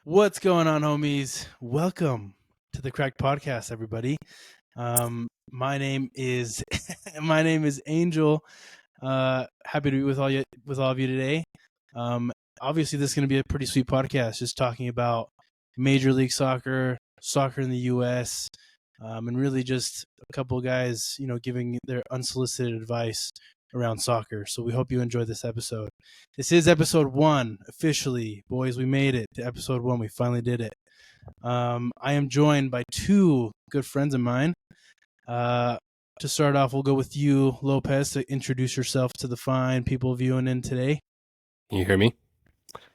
What's going on, homies? Welcome to the Cracked Podcast, everybody. My name is my name is Angel. Happy to be with all of you today. Obviously, this is going to be a pretty sweet podcast, just talking about Major League Soccer, soccer in the U.S., and really just a couple of guys, giving their unsolicited advice around soccer. So we hope you enjoy this episode. This is episode 1, officially. Boys, we made it to episode 1. We finally did it. I am joined by two good friends of mine. To start off, we'll go with you, Lopez, to introduce yourself to the fine people viewing in today. Can you hear me?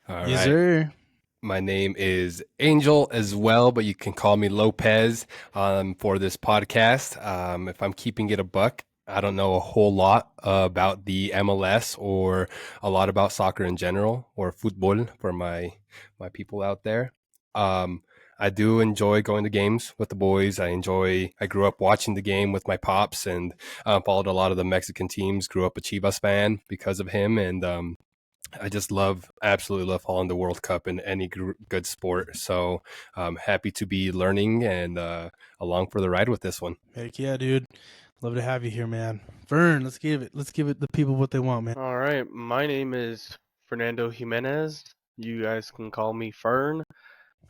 All Yes, right. sir. My name is Angel as well, but you can call me Lopez for this podcast. If I'm keeping it a buck, I don't know a whole lot about the MLS or a lot about soccer in general or football for my people out there. I do enjoy going to games with the boys. I grew up watching the game with my pops and followed a lot of the Mexican teams. Grew up a Chivas fan because of him, and I just absolutely love following the World Cup in any good sport. So I'm happy to be learning and along for the ride with this one. Heck yeah, dude. Love to have you here, man. Fern, let's give it the people what they want, man. All right, my name is Fernando Jimenez. You guys can call me Fern,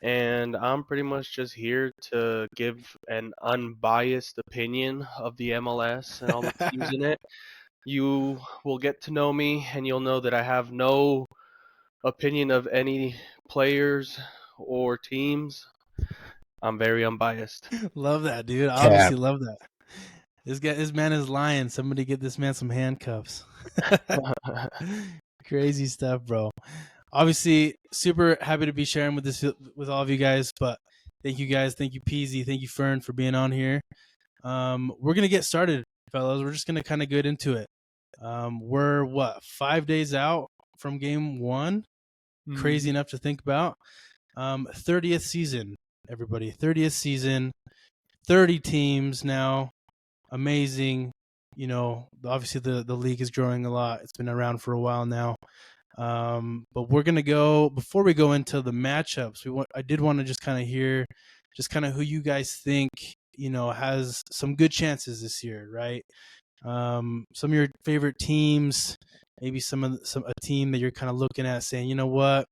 and I'm pretty much just here to give an unbiased opinion of the MLS and all the teams in it. You will get to know me, and you'll know that I have no opinion of any players or teams. I'm very unbiased. Love that, dude. I obviously love that. This man is lying. Somebody get this man some handcuffs. Crazy stuff, bro. Obviously, super happy to be sharing with all of you guys. But thank you guys, thank you Peasy, thank you Fern for being on here. We're gonna get started, fellas. We're just gonna kind of get into it. We're 5 days out from game 1. Crazy enough to think about. 30th season, everybody. 30th season. 30 teams now. Amazing. Obviously the league is growing a lot. It's been around for a while now. But we're gonna go, before we go into the matchups, I did want to just kind of hear just kind of who you guys think has some good chances this year, right? Some of your favorite teams, maybe a team that you're kind of looking at saying, you know what,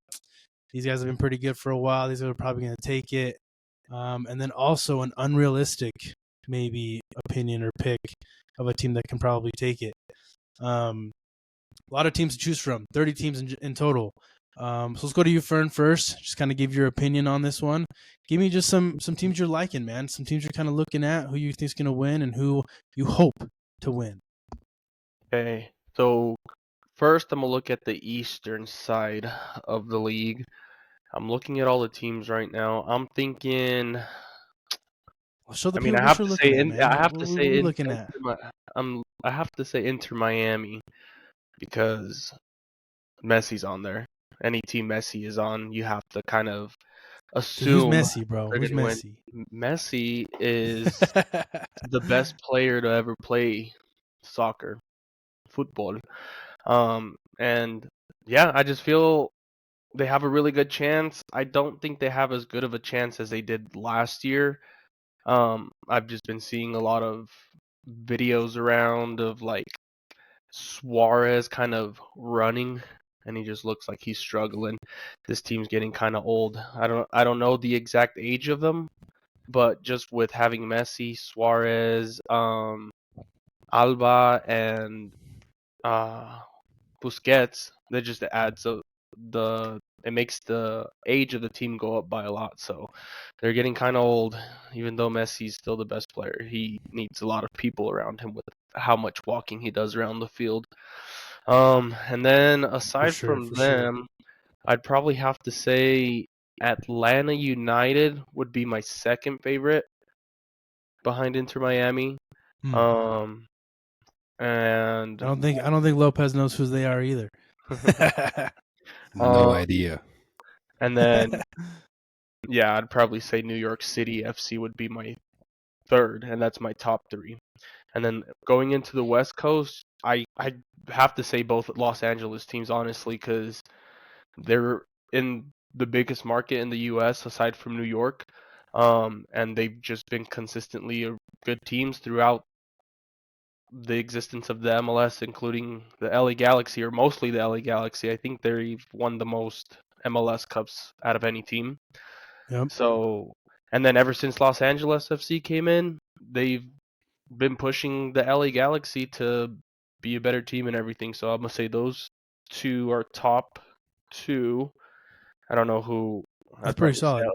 these guys have been pretty good for a while. These guys are probably going to take it. And then also an unrealistic maybe opinion or pick of a team that can probably take it. A lot of teams to choose from, 30 teams in total. So let's go to you, Fern, first. Just kind of give your opinion on this one. Give me just some teams you're liking, man. Some teams you're kind of looking at, who you think is going to win and who you hope to win. Okay, so first I'm going to look at the eastern side of the league. I'm looking at all the teams right now. I'm thinking. Well, show the I mean, people I what have you're to looking say, at, man. I have What to are we say, looking at? I have to say Inter Miami because Messi's on there. Any team Messi is on, you have to kind of Dude, who's assume Messi, bro? they're Who's going to win. Messi? Messi is the best player to ever play soccer, football. And yeah, I just feel they have a really good chance. I don't think they have as good of a chance as they did last year. I've just been seeing a lot of videos around of like Suarez kind of running, and he just looks like he's struggling. This team's getting kind of old. I don't know the exact age of them, but just with having Messi, Suarez, Alba, and Busquets, that just adds it makes the age of the team go up by a lot. So they're getting kind of old. Even though Messi's still the best player, he needs a lot of people around him with how much walking he does around the field. And then aside from them, I'd probably have to say Atlanta United would be my second favorite behind Inter Miami. And I don't think Lopez knows who they are either. No idea. And then yeah, I'd probably say New York City FC would be my third, and that's my top 3. And then going into the West Coast, I have to say both Los Angeles teams, honestly, because they're in the biggest market in the U.S. aside from New York, and they've just been consistently good teams throughout the existence of the MLS, including the LA Galaxy, or mostly the LA Galaxy. I think they've won the most MLS Cups out of any team. Yep. So, and then ever since Los Angeles FC came in, they've been pushing the LA Galaxy to be a better team and everything. So I'm gonna say those two are top two. I don't know who. That's pretty solid.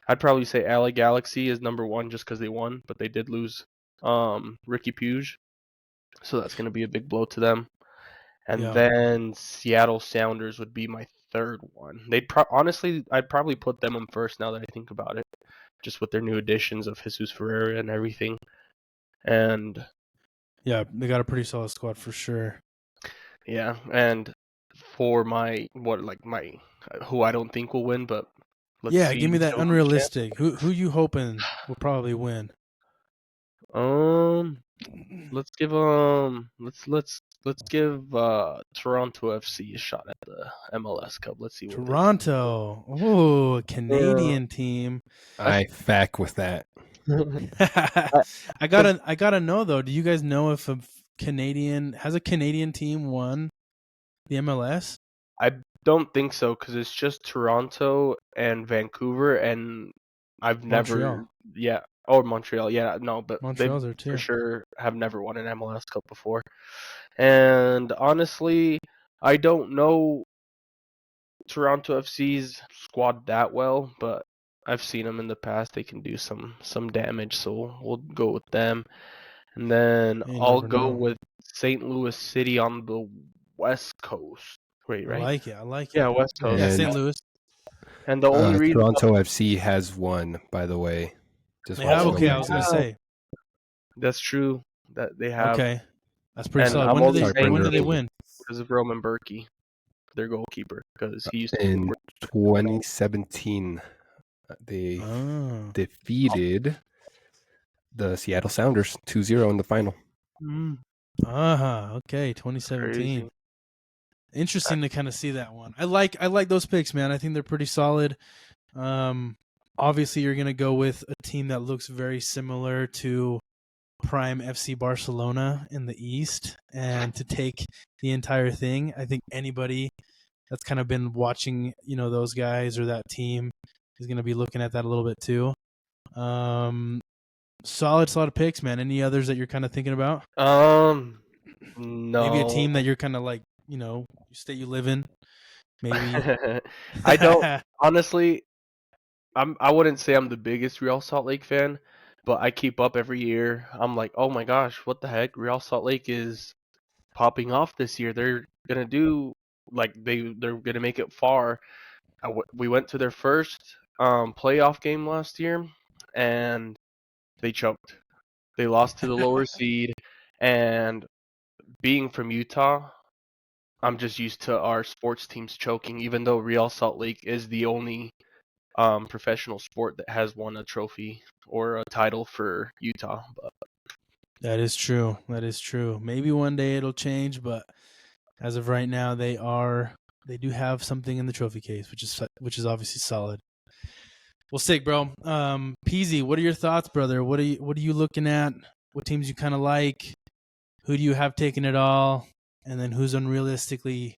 I'd probably say LA Galaxy is number one just because they won, but they did lose Ricky Puig, so that's gonna be a big blow to them. And Yeah. then Seattle Sounders would be my third one. Honestly, I'd probably put them in first now that I think about it, just with their new additions of Jesus Ferreira and everything. And Yeah, they got a pretty solid squad for sure. yeah, and for my who I don't think will win, but let's see. Give me that give 'em a unrealistic. Who you hoping will probably win? chance. Let's give let's give Toronto FC a shot at the MLS Cup. Let's see what they Toronto. Oh, Canadian team. I fact with that. I gotta know though. Do you guys know if a Canadian team won the MLS? I don't think so because it's just Toronto and Vancouver, and I've Montreal. never, yeah, or Montreal, yeah, no, but Montreal's they there too. for sure have never won an MLS Cup before. And honestly, I don't know Toronto FC's squad that well, but I've seen them in the past. They can do some damage, so we'll go with them. And then You I'll never go know. with St. Louis City on the West Coast. Wait, I right? like it. I like it. Yeah, West Coast. Yeah, And St. Louis. And the only reason Toronto FC has won, by the way. Just They want have. you to Okay, know I was that. gonna say. that's true that they have. Okay, that's pretty And solid. I'm only saying When did they win? because of Roman Berkey, their goalkeeper, because he used to In work. 2017, they Oh, defeated the Seattle Sounders 2-0 in the final. okay, 2017. Crazy. Interesting to kind of see that one. I like those picks, man. I think they're pretty solid. Obviously, you're gonna go with a team that looks very similar to Prime FC Barcelona in the East, and to take the entire thing. I think anybody that's kind of been watching, those guys or that team is gonna be looking at that a little bit too. Solid picks, man. Any others that you're kind of thinking about? No. Maybe a team that you're kind of like, state you live in. Maybe. I don't honestly. I wouldn't say I'm the biggest Real Salt Lake fan, but I keep up every year. I'm like, oh my gosh, what the heck? Real Salt Lake is popping off this year. They're gonna do they're gonna make it far. We went to their first playoff game last year, and they choked. They lost to the lower seed, and being from Utah, I'm just used to our sports teams choking. Even though Real Salt Lake is the only professional sport that has won a trophy or a title for Utah. But That is true. Maybe one day it'll change, but as of right now, they do have something in the trophy case, which is obviously solid. Well, sick, bro. Peasy, what are your thoughts, brother? What are you looking at? What teams you kind of like? Who do you have taking it all? And then who's unrealistically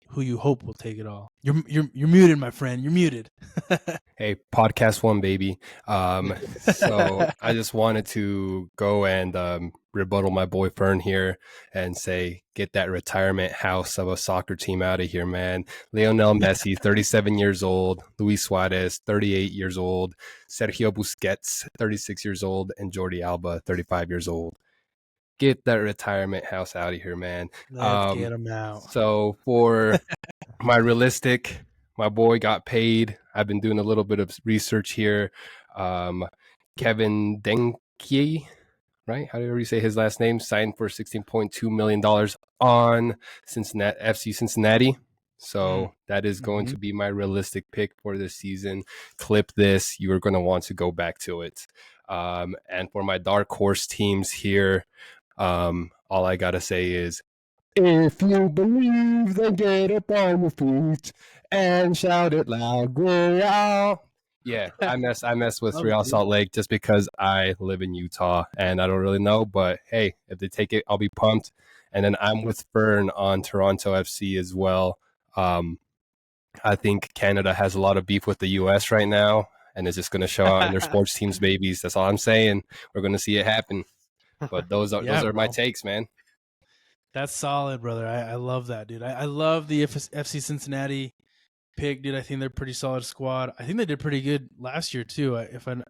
who you hope will take it all? You're muted, my friend. You're muted. Hey, podcast one, baby. So I just wanted to go and rebuttal my boy Fern here and say, get that retirement house of a soccer team out of here, man. Lionel Messi, 37 years old. Luis Suarez, 38 years old. Sergio Busquets, 36 years old. And Jordi Alba, 35 years old. Get that retirement house out of here, man. Let's get them out. So for my realistic, my boy got paid. I've been doing a little bit of research here. Kevin Denke, right? How do you say his last name? Signed for $16.2 million on FC Cincinnati. So that is going to be my realistic pick for this season. Clip this. You are going to want to go back to it. And for my dark horse teams here, all I got to say is, if you believe, then get up on your feet and shout it loud, go Real. Yeah, I mess with Love it, Real dude. Salt Lake just because I live in Utah and I don't really know. But hey, if they take it, I'll be pumped. And then I'm with Fern on Toronto FC as well. I think Canada has a lot of beef with the U.S. right now, and it's just going to show out in their sports teams' babies. That's all I'm saying. We're going to see it happen. But those Yeah, are my bro. takes, man. That's solid, brother. I love that, dude. I love the FC Cincinnati pick, dude. I think they're a pretty solid squad. I think they did pretty good last year too. If I'm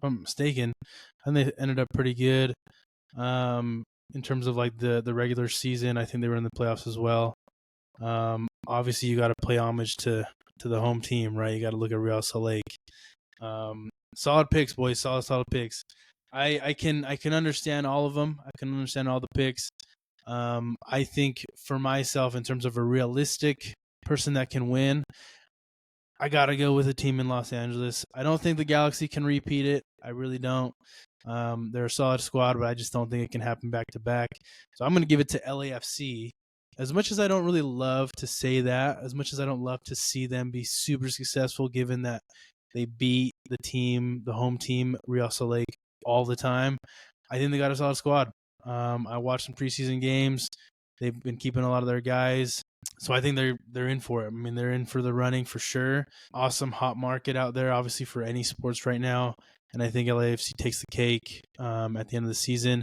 mistaken, and they ended up pretty good. In terms of like the regular season, I think they were in the playoffs as well. Obviously, you got to play homage to the home team, right? You got to look at Real Salt Lake. Solid picks, boys. Solid picks. I can understand all of them. I can understand all the picks. I think for myself, in terms of a realistic person that can win, I gotta go with a team in Los Angeles. I don't think the Galaxy can repeat it. I really don't. They're a solid squad, but I just don't think it can happen back to back. So I'm gonna give it to LAFC. As much as I don't really love to say that, as much as I don't love to see them be super successful, given that they beat the home team, Real Salt Lake, all the time, I think they got a solid squad. I watched some preseason games. They've been keeping a lot of their guys. So I think they're in for it. I mean, they're in for the running for sure. Awesome hot market out there, obviously, for any sports right now. And I think LAFC takes the cake at the end of the season.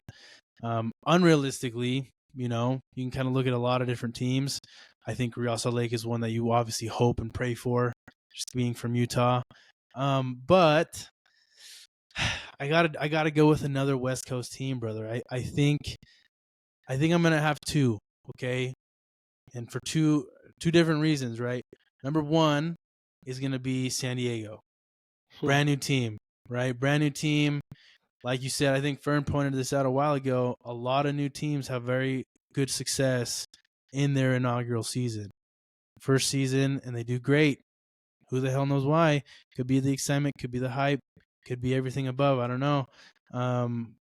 Unrealistically, you can kind of look at a lot of different teams. I think Real Salt Lake is one that you obviously hope and pray for, just being from Utah. But I gotta go with another West Coast team, brother. I think I'm gonna have two. Okay, and for two different reasons, right? Number one is gonna be San Diego, brand new team, right? Brand new team. Like you said, I think Fern pointed this out a while ago. A lot of new teams have very good success in their inaugural season, first season, and they do great. Who the hell knows why? Could be the excitement, could be the hype, could be everything above. I don't know.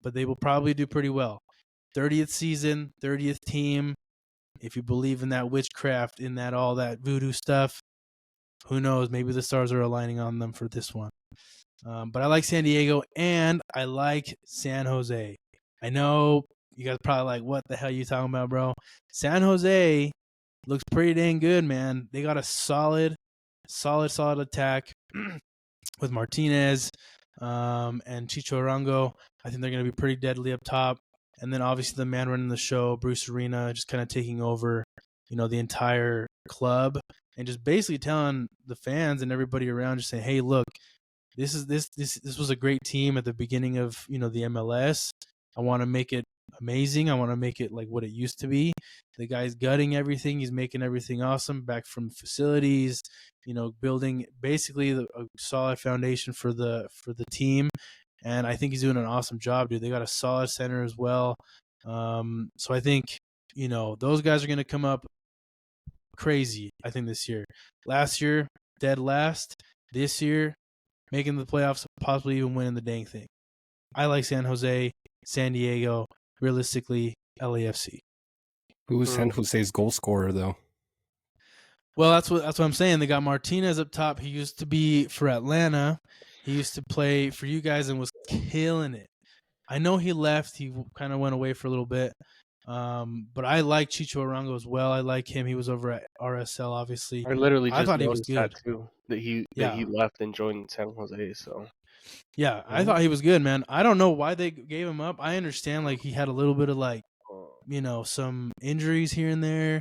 But they will probably do pretty well. 30th season, 30th team. If you believe in that witchcraft, in that all that voodoo stuff, who knows? Maybe the stars are aligning on them for this one. But I like San Diego and I like San Jose. I know you guys are probably like, what the hell are you talking about, bro? San Jose looks pretty dang good, man. They got a solid attack with Martinez and Chicho Arango. I think they're going to be pretty deadly up top. And then obviously the man running the show, Bruce Arena, just kind of taking over, the entire club and just basically telling the fans and everybody around, just saying, hey, look, this was a great team at the beginning of, the MLS. I want to make it amazing. I want to make it like what it used to be. The guy's gutting everything. He's making everything awesome back from facilities, building basically a solid foundation for the team. And I think he's doing an awesome job, dude. They got a solid center as well. So I think, those guys are going to come up crazy, I think, this year. Last year, dead last. This year, making the playoffs, possibly even winning the dang thing. I like San Jose, San Diego, realistically, LAFC. Who was San Jose's goal scorer, though? Well, that's what I'm saying. They got Martinez up top. He used to be for Atlanta. He used to play for you guys and was killing it. I know he left. He kind of went away for a little bit. But I like Chicho Arango as well. I like him. He was over at RSL, obviously. I literally just thought he was noticed that good. too. That he left and joined San Jose. So yeah, I thought he was good, man. I don't know why they gave him up. I understand like he had a little bit of like, some injuries here and there.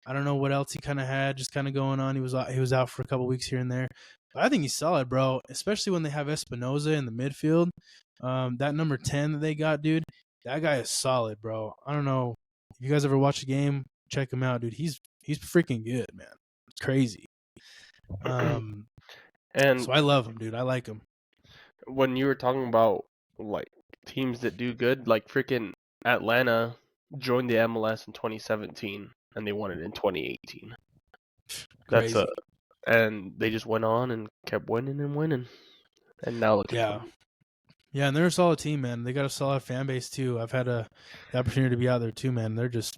I don't know what else he kind of had, just kind of going on. He was out for a couple weeks here and there. But I think he's solid, bro. Especially when they have Espinoza in the midfield. That number 10 that they got, dude, that guy is solid, bro. I don't know if you guys ever watch a game, check him out, dude. He's freaking good, man. It's crazy. and So I love him, dude. I like him. when you were talking about like teams that do good, like freaking Atlanta joined the MLS in 2017 and they won it in 2018. Crazy. And they just went on and kept winning and winning. And now look at them. Yeah, and they're a solid team, man. They got a solid fan base too. I've had the opportunity to be out there too, man. They're just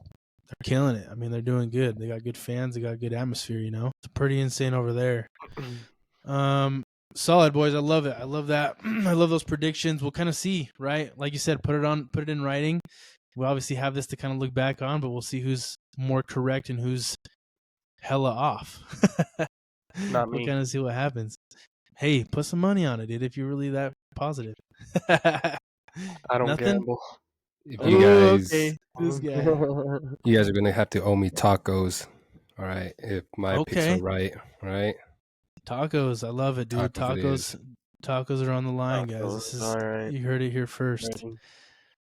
they're killing it. I mean, they're doing good. They got good fans. They got good atmosphere. It's pretty insane over there. Solid, boys. I love it. I love that. I love those predictions. We'll kind of see, right? Like you said, put it in writing. We obviously have this to kind of look back on, but we'll see who's more correct and who's hella off. Not We'll me. kind of see what happens. Hey, put some money on it, dude, if you're really that positive. I don't Nothing? gamble. If Ooh, you guys, okay. This guy. you guys are gonna have to owe me tacos. All right, if my picks are Okay. right. All right, Tacos. I love it, dude. Tacos it is. Tacos are on the line, guys. This is All right. You heard it here first. Ready.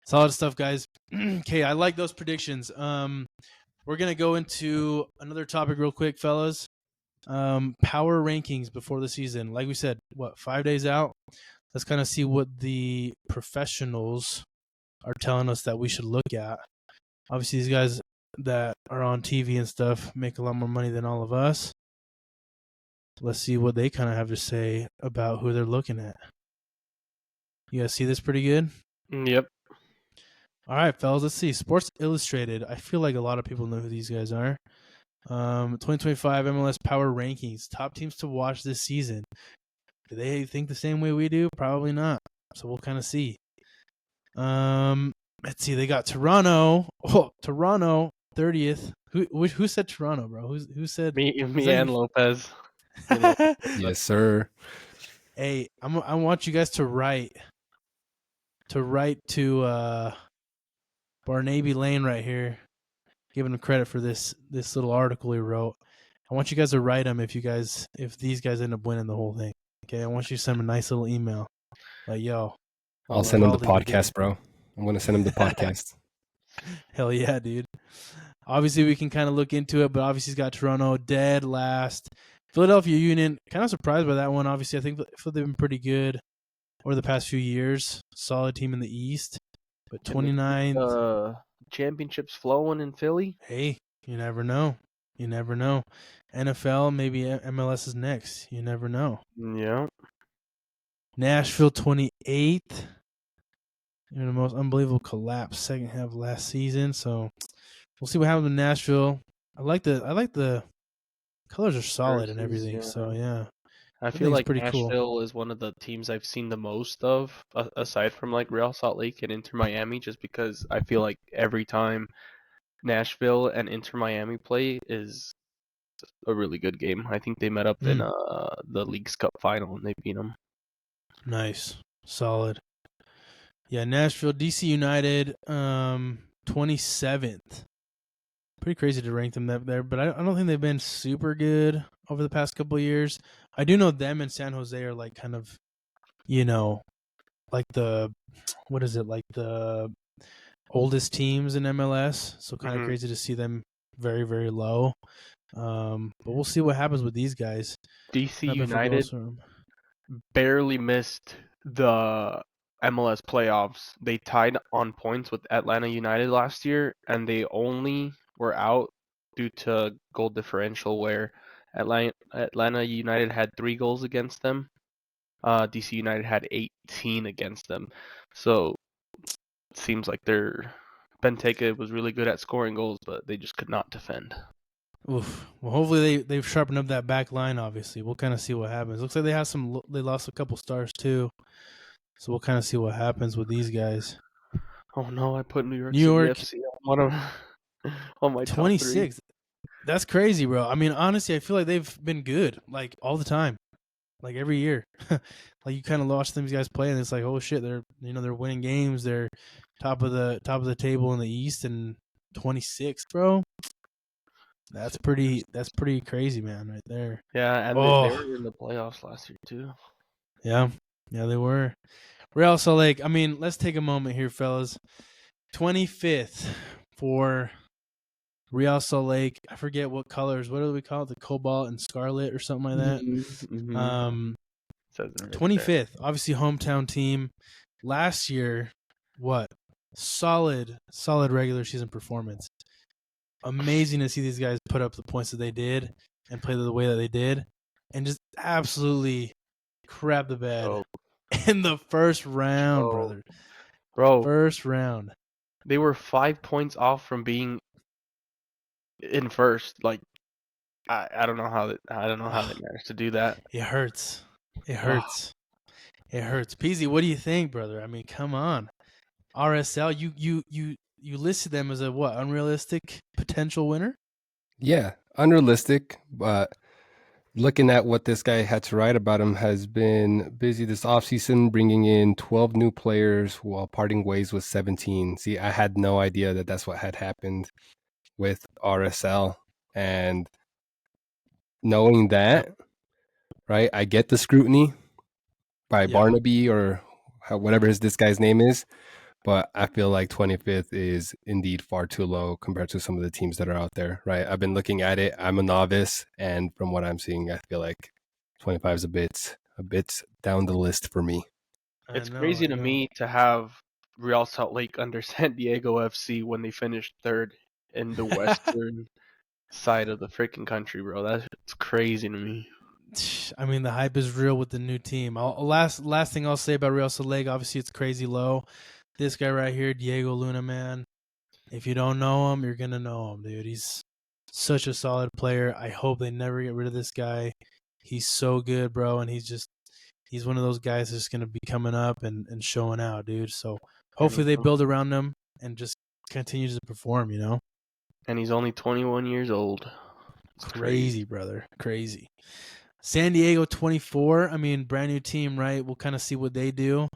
Solid stuff, guys. Okay, I like those predictions. We're gonna go into another topic real quick, fellas. Power rankings before the season. Like we said, 5 days out? Let's kind of see what the professionals are telling us that we should look at. Obviously, these guys that are on TV and stuff make a lot more money than all of us. Let's see what they kind of have to say about who they're looking at. You guys see this pretty good? Yep. All right, fellas, let's see. Sports Illustrated. I feel like a lot of people know who these guys are. 2025 MLS Power Rankings. Top teams to watch this season. Do they think the same way we do? Probably not. So we'll kind of see. Let's see. They got Toronto. Oh, Toronto 30th. Who said Toronto, bro? Who said Me and Lopez. Yes, sir. Hey, I want you guys to write to Barnaby Lane right here, giving him credit for this little article he wrote. I want you guys to write him if these guys end up winning the whole thing. Okay, I want you to send him a nice little email. Like, yo, I'll send him the Baldy, we did podcast, it. bro. I'm gonna send him the podcast. Hell yeah, dude. Obviously, we can kind of look into it, but obviously he's got Toronto dead last. Philadelphia Union, kind of surprised by that one. Obviously, I think they've been pretty good over the past few years. Solid team in the East. But 29th. Championships flowing in Philly. Hey, you never know. You never know. NFL, maybe MLS is next. You never know. Yeah. Nashville 28th. In the most unbelievable collapse second half of last season. So we'll see what happens with Nashville. I like the colors are solid and Jerseys, everything. yeah. So yeah. I think feel it's like pretty cool. Nashville is one of the teams I've seen the most of, aside from like Real Salt Lake and Inter Miami, just because I feel like every time Nashville and Inter Miami play is a really good game. I think they met up in the League's Cup final and they beat them. Nice. Solid. Yeah, Nashville, DC United, 27th. Pretty crazy to rank them there, but I don't think they've been super good over the past couple of years. I do know them and San Jose are like kind of, like the oldest teams in MLS. So kind of crazy to see them very, very low. But we'll see what happens with these guys. DC United barely missed the MLS playoffs. They tied on points with Atlanta United last year, and they only were out due to goal differential, where Atlanta United had 3 goals against them. DC United had 18 against them. So it seems like Benteke was really good at scoring goals, but they just could not defend. Oof. Well, hopefully they've sharpened up that back line. Obviously, we'll kind of see what happens. Looks like they lost a couple stars too, so we'll kind of see what happens with these guys. Oh no, I put New York City FC on my 26. That's crazy, bro. I mean, honestly, I feel like they've been good like all the time, like every year. Like you kind of watch these guys play, and it's like, oh shit, they're winning games. They're top of the table in the East, and 26, bro. That's pretty crazy, man, right there. Yeah, and they were in the playoffs last year too. Yeah, they were. Real Salt Lake. I mean, let's take a moment here, fellas. 25th for Real Salt Lake. I forget what colors. What do we call it? The cobalt and scarlet or something like that. Mm-hmm. 25th. Obviously, hometown team. Last year, what? Solid regular season performance. Amazing to see these guys put up the points that they did and play the way that they did, and just absolutely crap the bed in the first round, brother. Bro, first round. They were 5 points off from being in first. Like I don't know how they managed to do that. It hurts. It Ugh. hurts. It hurts. Peasy, what do you think, brother? I mean, come on. RSL, you listed them as a what? Unrealistic potential winner? Yeah, unrealistic, but looking at what this guy had to write about him, has been busy this offseason, bringing in 12 new players while parting ways with 17. See, I had no idea that that's what had happened with RSL. And knowing that, right, I get the scrutiny by Yeah. Barnaby or whatever this guy's name is, but I feel like 25th is indeed far too low compared to some of the teams that are out there, right? I've been looking at it. I'm a novice, and from what I'm seeing, I feel like 25 is a bit down the list for me. It's crazy to me to have Real Salt Lake under San Diego FC when they finished third in the western side of the freaking country, bro. That's crazy to me. I mean, the hype is real with the new team. Last thing I'll say about Real Salt Lake, obviously it's crazy low. This guy right here, Diego Luna, man. If you don't know him, you're gonna know him, dude. He's such a solid player. I hope they never get rid of this guy. He's so good, bro, and he's one of those guys that's gonna be coming up and showing out, dude. So hopefully they build around him and just continues to perform, you know? And he's only 21 years old. It's Crazy, brother. Crazy. San Diego 24. I mean, brand new team, right? We'll kind of see what they do.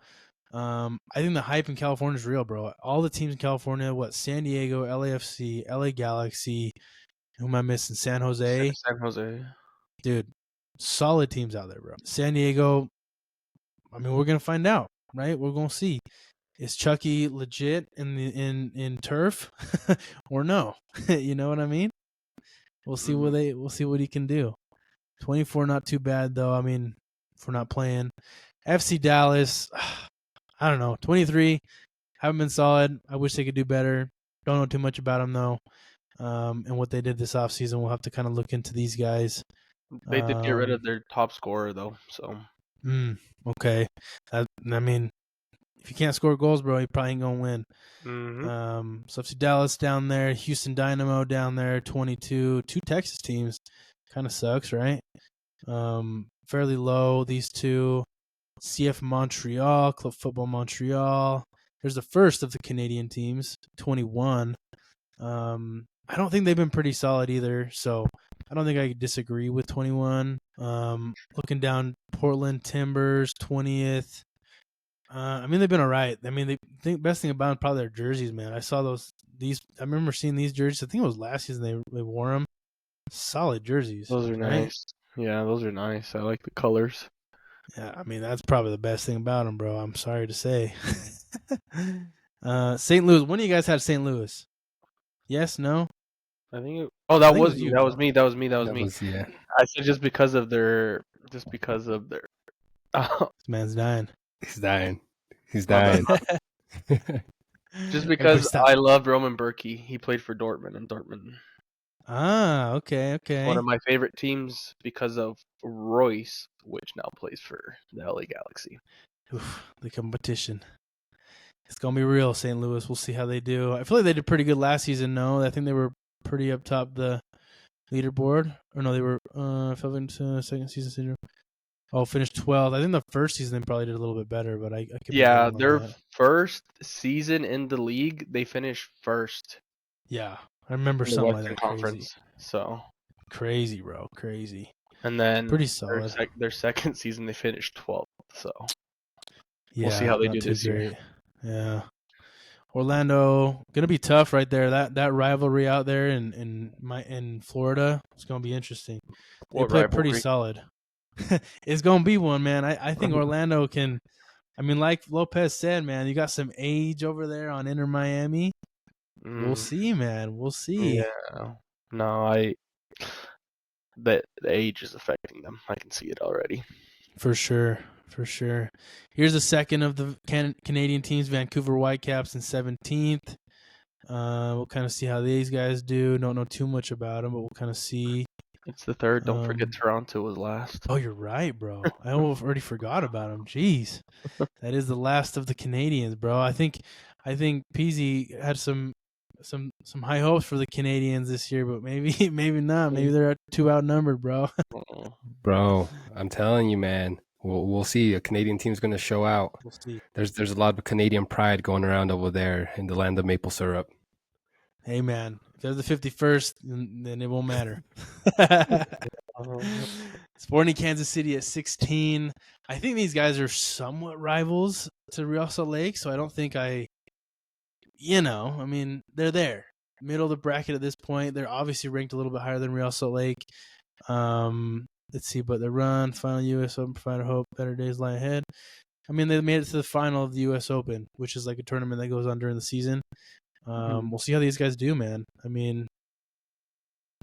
I think the hype in California is real, bro. All the teams in California, San Diego, LAFC, LA Galaxy, who am I missing? San Jose. San Jose. Dude, solid teams out there, bro. San Diego, I mean, we're going to find out, right? We're going to see. Is Chucky legit in turf or no? You know what I mean? We'll see we'll see what he can do. 24, not too bad though. I mean, if we're not playing. FC Dallas, I don't know. 23, haven't been solid. I wish they could do better. Don't know too much about them though. And what they did this offseason, we'll have to kind of look into these guys. They did get rid of their top scorer though, so. Okay. I mean, if you can't score goals, bro, you probably ain't gonna win. So FC Dallas down there, Houston Dynamo down there, 22. Two Texas teams. Kind of sucks, right? Fairly low, these two. CF Montreal, Club Football Montreal. There's the first of the Canadian teams, 21. I don't think they've been pretty solid either, so I don't think I could disagree with 21. Looking down, Portland Timbers, 20th. I mean, they've been all right. I mean, the best thing about them probably their jerseys, man. I saw I remember seeing these jerseys. I think it was last season they wore them. Solid jerseys. Those are right? nice. Yeah, those are nice. I like the colors. Yeah, I mean, that's probably the best thing about them, bro. I'm sorry to say. St. Louis. When do you guys have St. Louis? Yes, no? I think that was you, that was bro. me. That was me. Yeah. I said just because of their This just man's dying. He's dying. because I love Roman Berkey. He played for Dortmund, and Dortmund Okay. one of my favorite teams because of Royce, which now plays for the LA Galaxy. Oof, the competition. It's going to be real, St. Louis. We'll see how they do. I feel like they did pretty good last season, no? I think they were pretty up top the leaderboard. Or no, they were fell into second season syndrome. Oh, finished 12th. I think the first season they probably did a little bit better, but I could be wrong on their that. first season in the league, they finished first. Yeah, I remember in the something Western like that. Conference. So Crazy, bro. Crazy. And then pretty solid. Their second season, they finished 12th. So yeah, we'll see how they not do too this year. great. Yeah. Orlando gonna be tough right there. That rivalry out there in Florida, it's gonna be interesting. They What play rivalry? pretty solid. It's gonna be one, man. I think Orlando can. I mean, like Lopez said, man, you got some age over there on Inter Miami. We'll see, man. We'll see. Yeah. No, the age is affecting them. I can see it already. For sure. Here's the second of the Canadian teams, Vancouver Whitecaps in 17th. We'll kind of see how these guys do. Don't know too much about them, but we'll kind of see. It's the third. Don't forget Toronto was last. Oh, you're right, bro. I already forgot about them. Jeez. That is the last of the Canadians, bro. I think Peasy had some some high hopes for the Canadians this year, but maybe not. Maybe they're too outnumbered, bro. Bro, I'm telling you, man. We'll see. A Canadian team's going to show out. We'll see. There's a lot of Canadian pride going around over there in the land of maple syrup. Hey, man, if they're the 51st, then it won't matter. Sporting Kansas City at 16. I think these guys are somewhat rivals to Real Salt Lake, so I don't think I mean, they're there. Middle of the bracket at this point. They're obviously ranked a little bit higher than Real Salt Lake. Let's see, but the run, final U.S. Open, provider hope, better days lie ahead. I mean, they made it to the final of the U.S. Open, which is like a tournament that goes on during the season. We'll see how these guys do, man. I mean,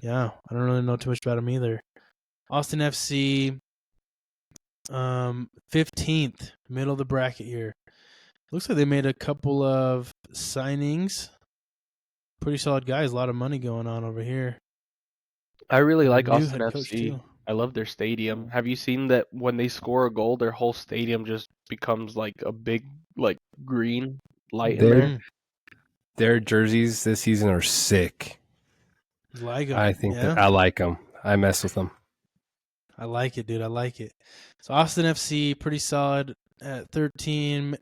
yeah, I don't really know too much about them either. Austin FC, 15th, middle of the bracket here. Looks like they made a couple of signings. Pretty solid guys. A lot of money going on over here. I really like New Austin head coach, FC. too. I love their stadium. Have you seen that when they score a goal, their whole stadium just becomes like a big, like, green light in there? Their jerseys this season are sick. Like them. I think that I like them. I mess with them. I like it, dude. I like it. So Austin FC, pretty solid at 15.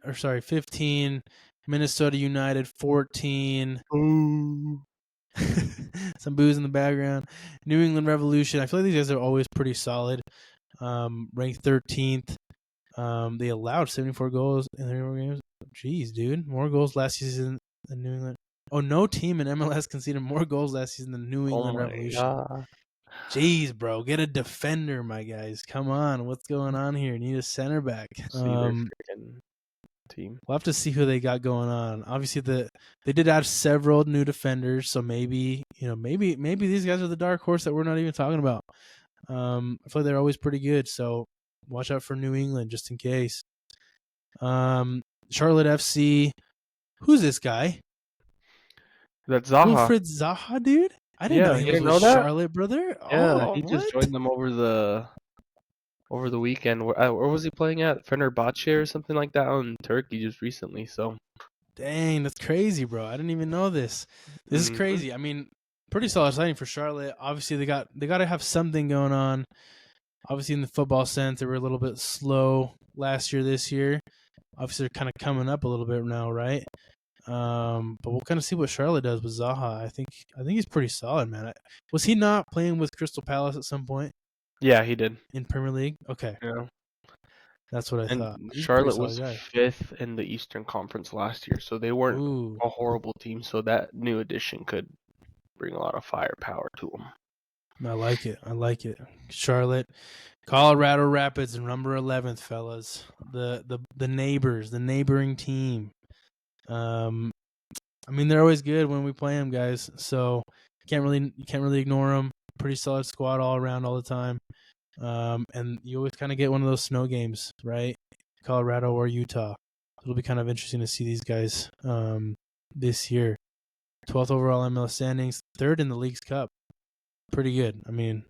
Minnesota United, 14. Ooh. Some booze in the background. New England Revolution. I feel like these guys are always pretty solid. Ranked 13th. They allowed 74 goals in their games. Jeez, dude. More goals last season than New England. Oh, no team in MLS conceded more goals last season than New England Revolution. God. Jeez, bro. Get a defender, my guys. Come on. What's going on here? Need a center back. See their freaking team. We'll have to see who they got going on. Obviously, they did add several new defenders, so maybe these guys are the dark horse that we're not even talking about. I feel like they're always pretty good, so watch out for New England just in case. Charlotte FC. Who's this guy? That's Zaha. Wilfred Zaha, dude? I didn't know he was with Charlotte, brother. Yeah, he just joined them over the weekend. Where was he playing at? Fenerbahce or something like that in Turkey just recently. So, dang, that's crazy, bro. I didn't even know this. This is crazy. I mean, pretty solid signing for Charlotte. Obviously, they got to have something going on. Obviously, in the football sense, they were a little bit slow last year. This year, obviously, they're kind of coming up a little bit now, right? But we'll kind of see what Charlotte does with Zaha. I think he's pretty solid, man. Was he not playing with Crystal Palace at some point? Yeah, he did. In Premier League? Okay. Yeah. That's what I thought. Charlotte was 5th in the Eastern Conference last year, so they weren't a horrible team. So that new addition could bring a lot of firepower to them. I like it. Charlotte, Colorado Rapids, number 11th, fellas. The neighbors, the neighboring team. I mean, they're always good when we play them, guys. So you can't really ignore them. Pretty solid squad all around all the time. And you always kind of get one of those snow games, right? Colorado or Utah. It'll be kind of interesting to see these guys this year. 12th overall MLS standings, 3rd in the League's Cup. Pretty good. I mean,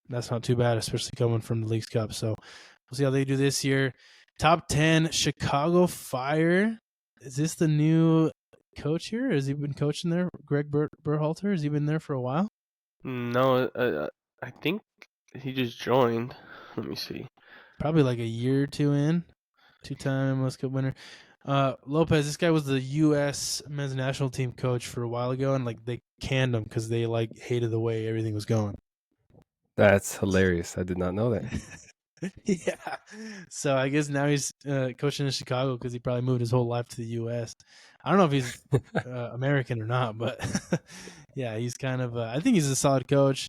that's not too bad, especially coming from the League's Cup. So we'll see how they do this year. Top 10, Chicago Fire. Is this the new coach here? Has he been coaching there? Greg Berhalter? Has he been there for a while? No, I think he just joined. Let me see. Probably like a year or two in. 2-time MLS Cup winner. Lopez, this guy was the U.S. men's national team coach for a while ago, and like they canned him because they like hated the way everything was going. That's hilarious. I did not know that. Yeah. So I guess now he's coaching in Chicago because he probably moved his whole life to the U.S. I don't know if he's American or not, but yeah, he's kind of. I think he's a solid coach.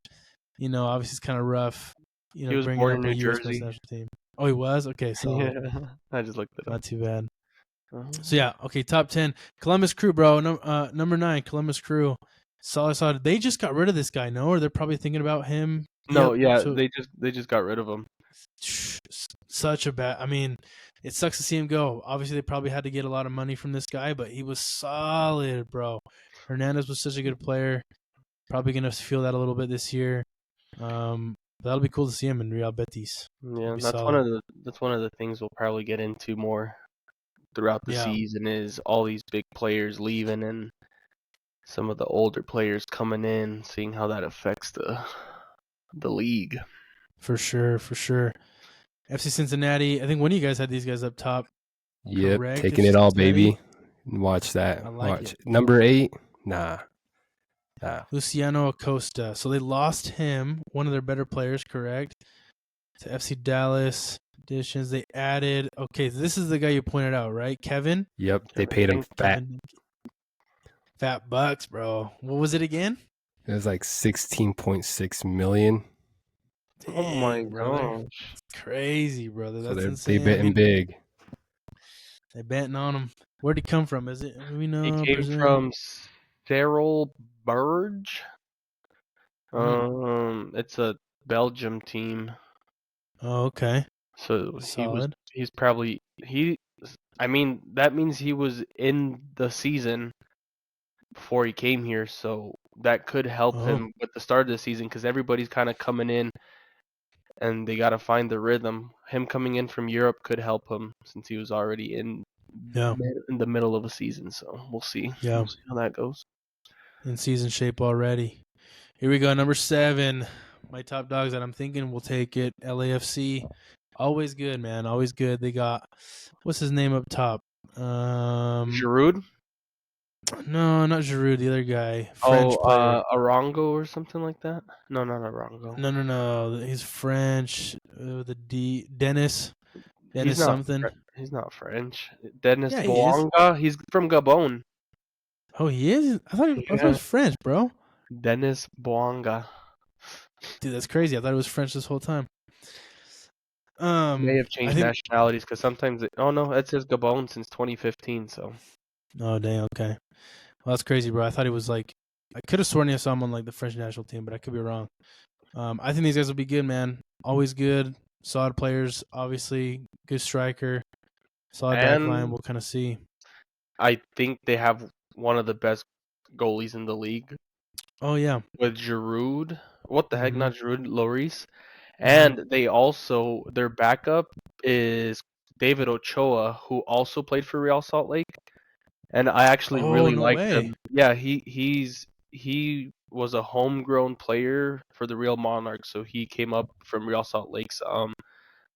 You know, obviously it's kind of rough. You know, he was bringing born up in a New U.S. Jersey. national team. Oh, he was? Okay, so Yeah, I just looked it up. Not too bad. So yeah, okay, top 10. Columbus Crew, bro. Number 9, Columbus Crew. Solid. They just got rid of this guy, no? Or they're probably thinking about him. No, yeah, so, they just got rid of him. Such a bad. I mean, it sucks to see him go. Obviously, they probably had to get a lot of money from this guy, but he was solid, bro. Hernandez was such a good player. Probably gonna feel that a little bit this year. That'll be cool to see him in Real Betis. Yeah, that's one of the things we'll probably get into more throughout the season is all these big players leaving, and some of the older players coming in, seeing how that affects the league. For sure. FC Cincinnati. I think one of you guys had these guys up top. Yep, Correct. taking FC it all, Cincinnati. baby. Watch that. I like Watch it. number 8. Nah. Luciano Acosta. So they lost him, one of their better players, correct? To FC Dallas. Additions. They added. Okay, this is the guy you pointed out, right? Kevin? Yep, they paid him fat. Fat bucks, bro. What was it again? It was like 16.6 million. Oh my Dang, brother. gosh. It's crazy, brother. So That's they insane. betting big. They're betting on him. Where'd he come from? Is it we know He came Brazil? from Sterile Burge. Hmm. It's a Belgium team. Oh, okay. So Solid. he's probably I mean, that means he was in the season before he came here, so that could help Oh. him with the start of the season because everybody's kind of coming in and they got to find the rhythm. Him coming in from Europe could help him since he was already in the middle of a season. So we'll see. Yeah. We'll see how that goes. In season shape already. Here we go. Number 7. My top dogs that I'm thinking will take it. LAFC. Always good, man. Always good. They got what's his name up top? Giroud? No, not Giroud. The other guy, French player. Arango or something like that. No, not Arango. No. He's French. The D. Dennis something. He's not French. Dennis Yeah, he is. Bouanga. He's from Gabon. Oh, he is. I thought he was French, bro. Dennis Bouanga. Dude, that's crazy. I thought it was French this whole time. May have changed nationalities because sometimes it says Gabon since 2015. So. Oh dang. Okay. Well, that's crazy, bro. I thought he was like. I could have sworn he saw him on like the French national team, but I could be wrong. I think these guys will be good, man. Always good, solid players. Obviously, good striker, solid back line. We'll kind of see. I think they have one of the best goalies in the league. Oh yeah. With Giroud. What the heck? Not Giroud, Lloris. Mm-hmm. And they also, their backup is David Ochoa, who also played for Real Salt Lake. And I actually really liked him. Yeah, he was a homegrown player for the Real Monarchs, so he came up from Real Salt Lake's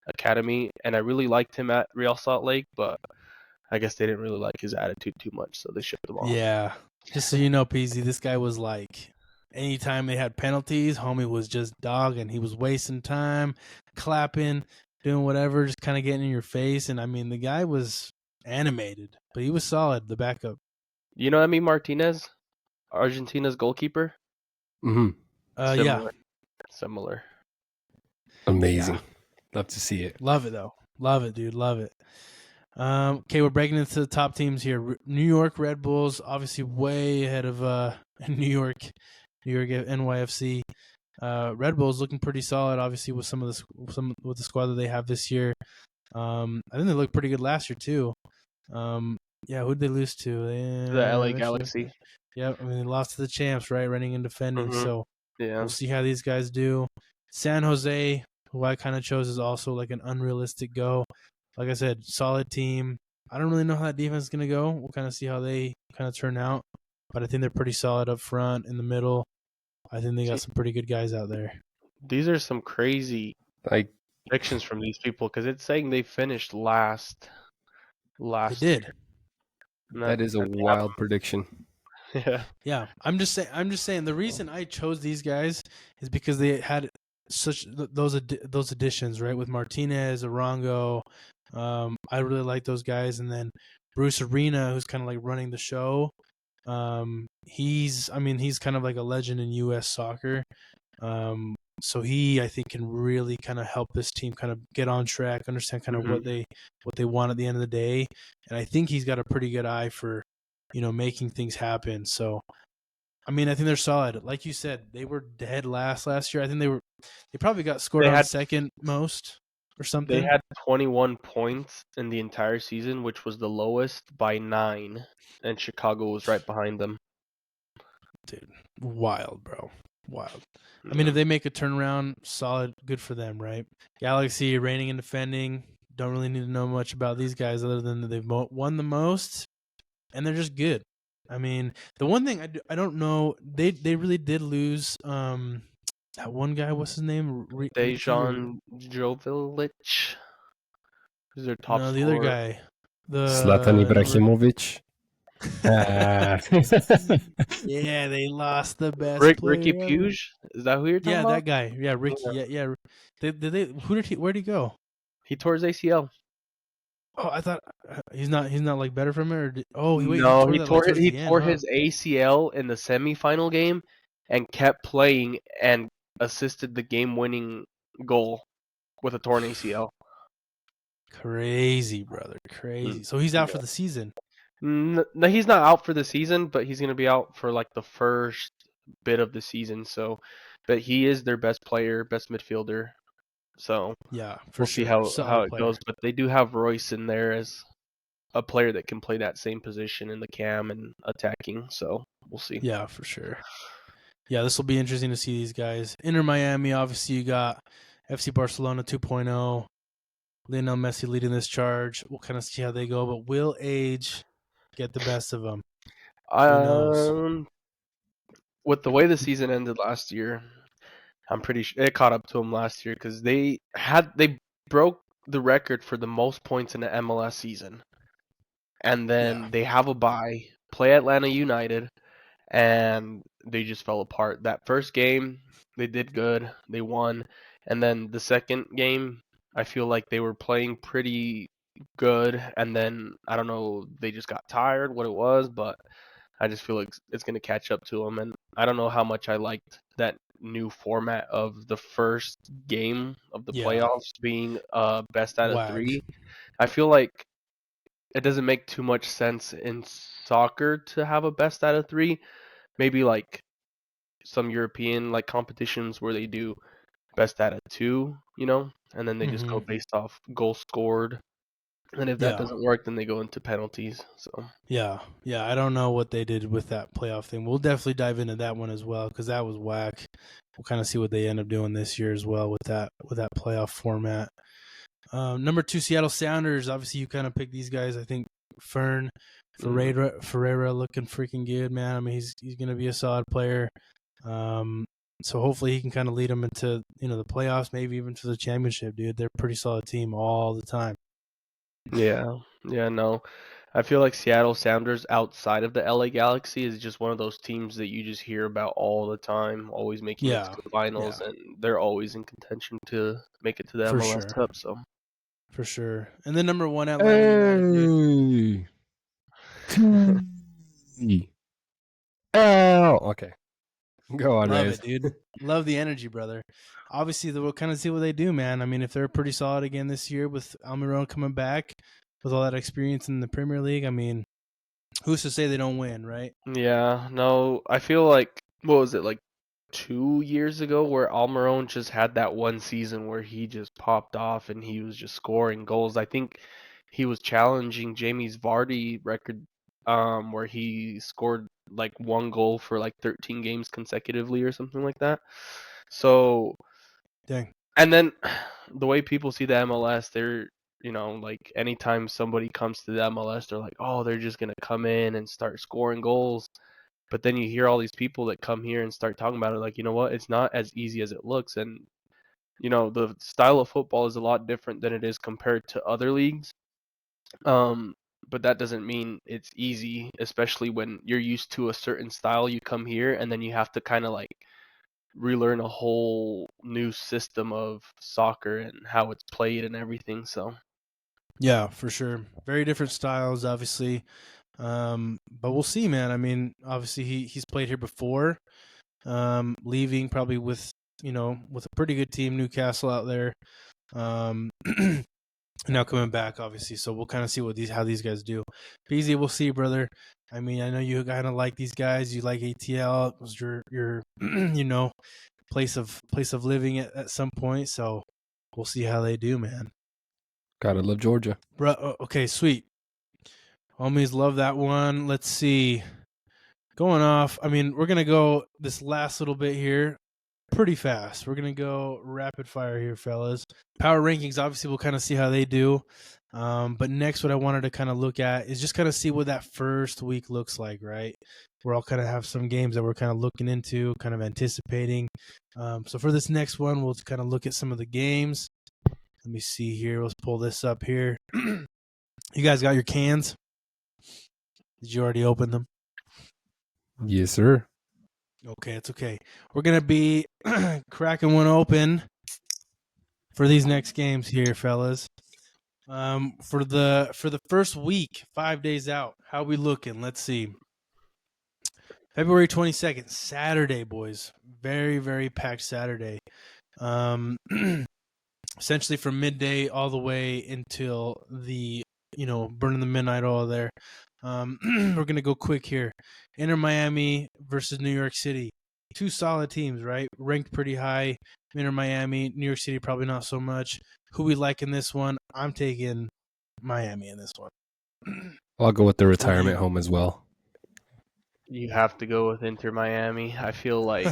academy, and I really liked him at Real Salt Lake, but I guess they didn't really like his attitude too much, so they shipped him off. Yeah, just so you know, PZ, this guy was like, anytime they had penalties, homie was just dogging. He was wasting time, clapping, doing whatever, just kind of getting in your face. And I mean, the guy was animated, but he was solid, the backup. You know Emi Martinez, Argentina's goalkeeper? Mm-hmm. Yeah. Similar. Amazing. Yeah. Love to see it. Love it, though. Love it, dude. Love it. Okay, we're breaking into the top teams here. New York Red Bulls, obviously way ahead of New York NYFC. Red Bulls looking pretty solid, obviously with with the squad that they have this year. I think they looked pretty good last year too. Yeah, who'd they lose to? The LA Galaxy. Yeah, I mean they lost to the champs, right? Running and defending. Mm-hmm. So yeah, we'll see how these guys do. San Jose, who I kind of chose, is also like an unrealistic go. Like I said, solid team. I don't really know how that defense is going to go. We'll kind of see how they kind of turn out. But I think they're pretty solid up front, in the middle. I think they got some pretty good guys out there. These are some crazy predictions from these people because it's saying they finished last. They did. That is a wild prediction. Yeah. Yeah. I'm just saying the reason I chose these guys is because they had such those additions, right? With Martinez, Arango. I really like those guys, and then Bruce Arena, who's kind of like running the show. He's kind of like a legend in U.S. soccer. So he, I think, can really kind of help this team kind of get on track, understand kind of what they want at the end of the day, and I think he's got a pretty good eye for, making things happen. So, I mean, I think they're solid. Like you said, they were dead last year. I think they probably got scored on second most or something. They had 21 points in the entire season, which was the lowest by 9, and Chicago was right behind them. Dude, wild, bro. Wild. I mean, if they make a turnaround, solid, good for them, right? Galaxy reigning and defending. Don't really need to know much about these guys other than that they've won the most, and they're just good. I mean, the one thing I don't know, they really did lose that one guy. What's his name? Ricky or Dejan Jovic, who's their top no, the other scorer. guy, Zlatan the number. Ibrahimovic. Ah. Yeah, they lost the best Ricky player ever. Puig, is that who you're talking Yeah, about? that guy. Yeah, Ricky. Yeah. Yeah. Where'd he go? He tore his ACL. Oh, I thought he's not like better from it. Or wait, he No, tore that like towards he the end, tore huh? his ACL in the semifinal game and kept playing and assisted the game-winning goal with a torn ACL. Crazy, brother, crazy. Mm, So he's out for yeah. the season. No, he's not out for the season, but he's going to be out for like the first bit of the season. So, but he is their best player, best midfielder. So Yeah, for we'll see sure. how Solid it player. goes. But they do have Royce in there as a player that can play that same position in the cam and attacking. So we'll see. Yeah, for sure. Yeah, this will be interesting to see these guys. Inter Miami, obviously, you got FC Barcelona 2.0. Lionel Messi leading this charge. We'll kind of see how they go, but will age get the best of them? Who knows? Um, with the way the season ended last year, I'm pretty sure it caught up to them last year because they broke the record for the most points in the MLS season, and Yeah. then they have a bye, play Atlanta United, and they just fell apart. That first game, they did good, they won, and then the second game, I feel like they were playing pretty good, and then I don't know, they just got tired, what it was, but I just feel like it's going to catch up to them, and I don't know how much I liked that new format of the first game of the Yeah. playoffs being best out of Whack. 3. I feel like it doesn't make too much sense in soccer to have a best out of 3. Maybe like some European like competitions where they do best out of 2, and then they just Mm-hmm. go based off goal scored. And if that Yeah. doesn't work, then they go into penalties. So Yeah. Yeah. I don't know what they did with that playoff thing. We'll definitely dive into that one as well because that was whack. We'll kind of see what they end up doing this year as well with that playoff format. Number 2, Seattle Sounders. Obviously, you kind of picked these guys. I think Ferreira looking freaking good, man. I mean, he's going to be a solid player. So hopefully he can kind of lead them into the playoffs, maybe even to the championship, dude. They're a pretty solid team all the time. yeah, no. I feel like Seattle Sounders outside of the LA Galaxy is just one of those teams that you just hear about all the time, always making it to Yeah, the finals, yeah, and they're always in contention to make it to the for MLS sure, Cup. So for sure. And then number 1, Atlanta United, dude. Hey. Oh, okay. Go on, Love Reyes. it, dude. Love the energy, brother. Obviously, we'll kind of see what they do, man. I mean, if they're pretty solid again this year with Almiron coming back with all that experience in the Premier League, I mean, who's to say they don't win, right? yeah, no, I feel like what was it like 2 years ago where Almiron just had that one season where he just popped off and he was just scoring goals. I think he was challenging Jamie's Vardy record, where he scored like one goal for like 13 games consecutively or something like that. So, Dang. and then the way people see the MLS, they're like anytime somebody comes to the MLS, they're like, oh, they're just gonna come in and start scoring goals. But then you hear all these people that come here and start talking about it, like, you know what, it's not as easy as it looks. And, the style of football is a lot different than it is compared to other leagues. But that doesn't mean it's easy, especially when you're used to a certain style. You come here and then you have to kind of like relearn a whole new system of soccer and how it's played and everything. So, Yeah, for sure. Very different styles, obviously. But we'll see, man. I mean, obviously he's played here before. Leaving probably with with a pretty good team, Newcastle out there. Now coming back, obviously. So we'll kind of see how these guys do. PZ, we'll see, brother. I mean, I know you kind of like these guys. You like ATL. It was your place of living at some point. So we'll see how they do, man. Gotta love Georgia. Bro, okay, sweet. Homies love that one. Let's see. Going off. I mean, we're gonna go this last little bit here pretty fast. We're gonna go rapid fire here, fellas. Power rankings. Obviously, we'll kind of see how they do. But next, what I wanted to kind of look at is just kind of see what that first week looks like, right? We're all kind of have some games that we're kind of looking into, kind of anticipating. So for this next one, we'll kind of look at some of the games. Let me see here. Let's pull this up here. You guys got your cans? Did you already open them? Yes, sir. Okay, it's okay. We're gonna be cracking one open for these next games here, fellas. For the first week, 5 days out, how we looking? Let's see. February 22nd, Saturday, boys. Very, very packed Saturday. Essentially from midday all the way until the burning the midnight oil there. We're gonna go quick here. Inter Miami versus New York City. Two solid teams, right? Ranked pretty high. Inter Miami, New York City probably not so much. Who we like in this one? I'm taking Miami in this one. I'll go with the retirement home as well. You have to go with Inter Miami. I feel like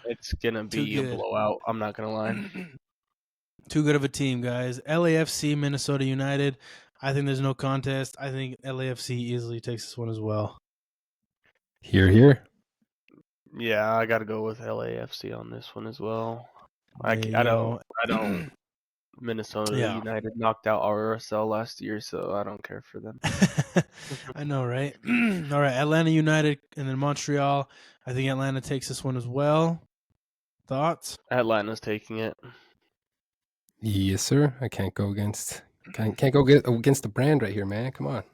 it's gonna be a blowout. I'm not gonna lie. Too good of a team, guys. LAFC, Minnesota United. I think there's no contest. I think LAFC easily takes this one as well. Here. Yeah, I got to go with LAFC on this one as well. I don't. Minnesota United knocked out RSL last year, so I don't care for them. I know, right? All right, Atlanta United and then Montreal. I think Atlanta takes this one as well. Thoughts? Atlanta's taking it. Yes, sir. I can't go against the brand right here, man. Come on.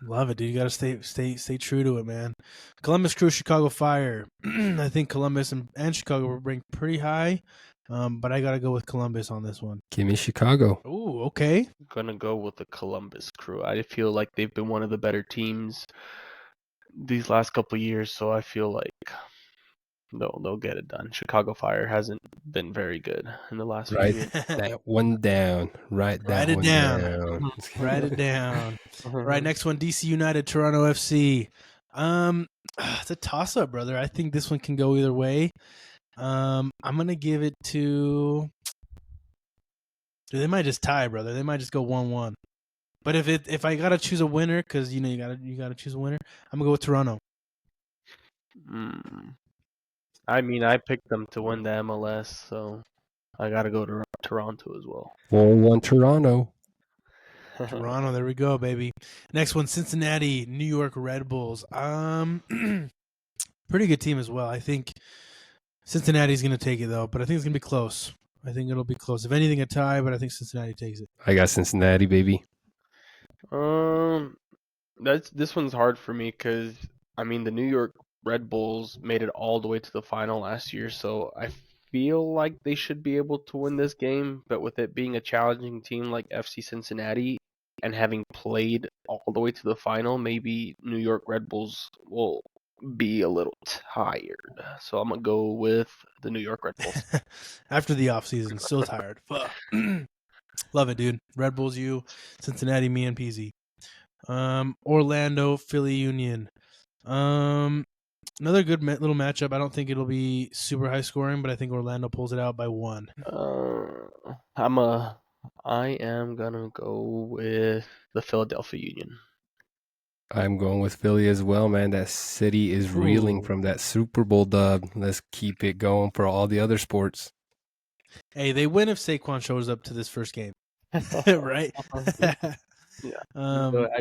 Love it, dude. You got to stay true to it, man. Columbus Crew, Chicago Fire. I think Columbus and Chicago were ranked pretty high, but I got to go with Columbus on this one. Give me Chicago. Ooh, okay. I'm gonna go with the Columbus Crew. I feel like they've been one of the better teams these last couple of years, so I feel like they'll get it done. Chicago Fire hasn't been very good in the last few years. That one down. Write it down. Write it down. All right, next one, DC United, Toronto FC. It's a toss-up, brother. I think this one can go either way. I'm gonna give it to. Dude, they might just tie, brother. They might just go 1-1. But if I gotta choose a winner, because you gotta choose a winner, I'm gonna go with Toronto. I mean, I picked them to win the MLS, so I got to go to Toronto as well. 4-1 Toronto. Toronto, there we go, baby. Next one, Cincinnati, New York Red Bulls. Pretty good team as well. I think Cincinnati's going to take it, though, but I think it's going to be close. I think it'll be close. If anything, a tie, but I think Cincinnati takes it. I got Cincinnati, baby. This one's hard for me because, I mean, the New York Red Bulls made it all the way to the final last year, so I feel like they should be able to win this game, but with it being a challenging team like FC Cincinnati and having played all the way to the final, maybe New York Red Bulls will be a little tired. So I'm going to go with the New York Red Bulls. After the offseason, still tired. Fuck. Love it, dude. Red Bulls, you. Cincinnati, me and PZ. Orlando, Philly Union. Another good little matchup. I don't think it'll be super high scoring, but I think Orlando pulls it out by 1. I am gonna go with the Philadelphia Union. I'm going with Philly as well, man. That city is reeling from that Super Bowl dub. Let's keep it going for all the other sports. Hey, they win if Saquon shows up to this first game, right? Yeah.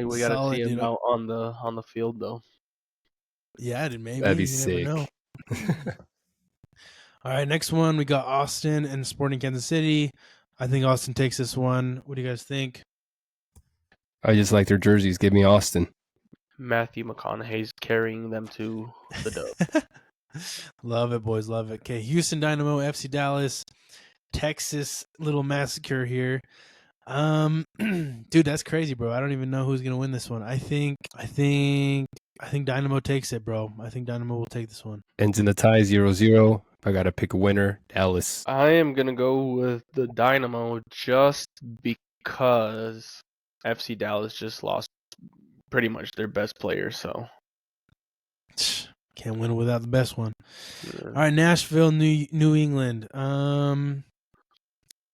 We gotta see him out on the field though. Yeah, maybe. That'd be sick. Never know. All right, next one we got Austin and Sporting Kansas City. I think Austin takes this one. What do you guys think? I just like their jerseys. Give me Austin. Matthew McConaughey's carrying them to the dub. Love it, boys. Love it. Okay, Houston Dynamo, FC Dallas, Texas little massacre here. Dude, that's crazy, bro. I don't even know who's gonna win this one. I think Dynamo takes it, bro. I think Dynamo will take this one. Ends in the tie 0-0. If I gotta pick a winner, Dallas. I am gonna go with the Dynamo just because FC Dallas just lost pretty much their best player, so can't win without the best one. Yeah. All right, Nashville, New England.